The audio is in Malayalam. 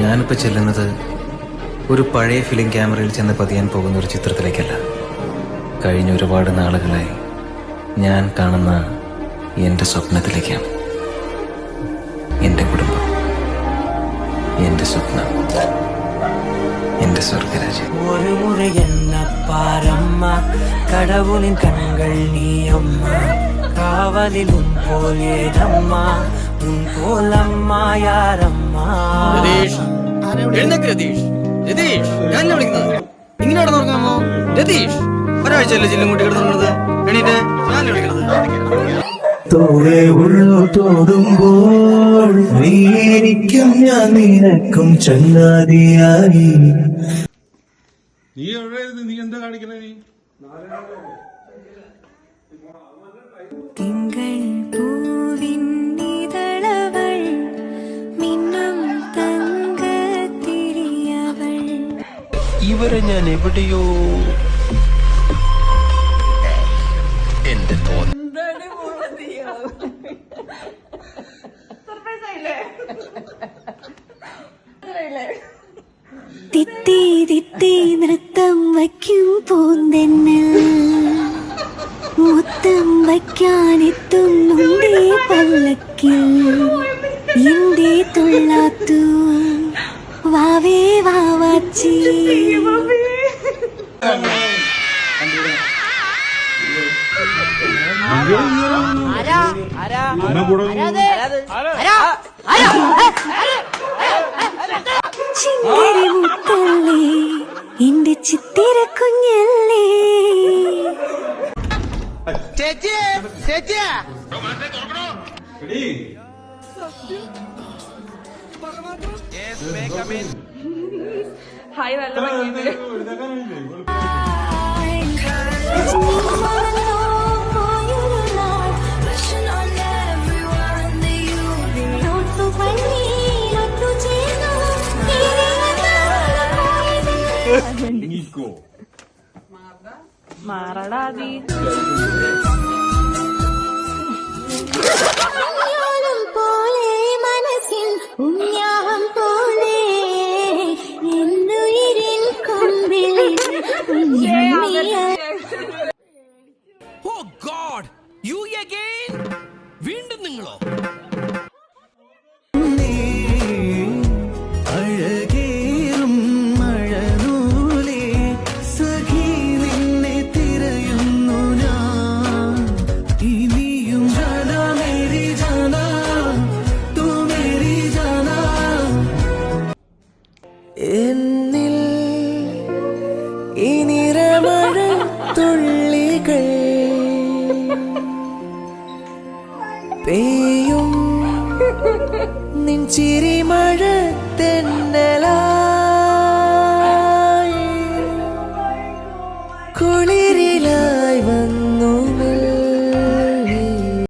ഞാനിപ്പോൾ ചെല്ലുന്നത് ഒരു പഴയ ഫിലിം ക്യാമറയിൽ ചെന്ന് പതിയാൻ പോകുന്ന ഒരു ചിത്രത്തിലേക്കല്ല. കഴിഞ്ഞ ഒരുപാട് നാളുകളായി ഞാൻ കാണുന്ന എൻ്റെ സ്വപ്നത്തിലേക്കാണ്. എൻ്റെ കുടുംബം, എൻ്റെ സ്വപ്നം, എൻ്റെ സ്വർഗരാജ്യം. ഒരു മുறை என்ன பாரம்மா, கடவுளின் கண்கள் நீ அம்மா, காவலில் உன் போல் ஏதம்மா, உன் போல் அம்மா யாரம்மா. രതീഷ്, രതീഷ്, രതീഷ്, ഞാൻ വിളിക്കുന്നത് ഇങ്ങനെ നടന്നുറങ്ങാമോ? രതീഷ്, ഒരാഴ്ചയല്ലേ ചില്ലും കൂട്ടി കിടന്നുള്ളത്. എണീറ്റ്, ഞാൻ വിളിക്കുന്നത്. തോടെ ഉള്ളു തോടുമ്പോൾ നീ എനിക്കും ഞാൻ നിനക്കും ചങ്ങാതിയായി. നീ എവിടെ? നീ എന്താ കാണിക്കണേ? നീ തിങ്കൾ പൂവിൻ ഇതളവൾ മിന്നും തങ്കത്തിരിയവൾ. ഇവരെ ഞാൻ എവിടെയോ എന്റെ തിത്തി തിത്തി നൃത്തം വയ്ക്കും പൂന്തെന്നൽ, മുത്തം വയ്ക്കാനെത്തുന്നുണ്ടേ പല്ലക്കിൽ. എന്തേ തുള്ളാത്തു വാവേ വാവാച്ചി. ചിത്തിരി മുത്തല്ലേ എന്റെ ചിത്തിര കുഞ്ഞല്ലേ. ഹായ്, നല്ല ഭംഗിയുണ്ട്. മാറടാതി പോലെ മനസ്സിൽ ഉണ്യാഹം പോലെ എന്നുയിരിൻ കൊമ്പിൽ. ഓ ഗോഡ്, യു അഗൈൻ? വീണ്ടും നിങ്ങളോ? അഴകേറും മഴനൂലേ സഖി നിന്നെ തിരയുന്നു ഞാൻ. ഇനിയും ജാനാ മേരി ജാനാ, തൂ മേരി ജാനാ. എന്നിൽ ഈ നിറമഴ തുള്ളികൾ പെയ്യും നിൻ ചിരിമഴ തെന്നലാ.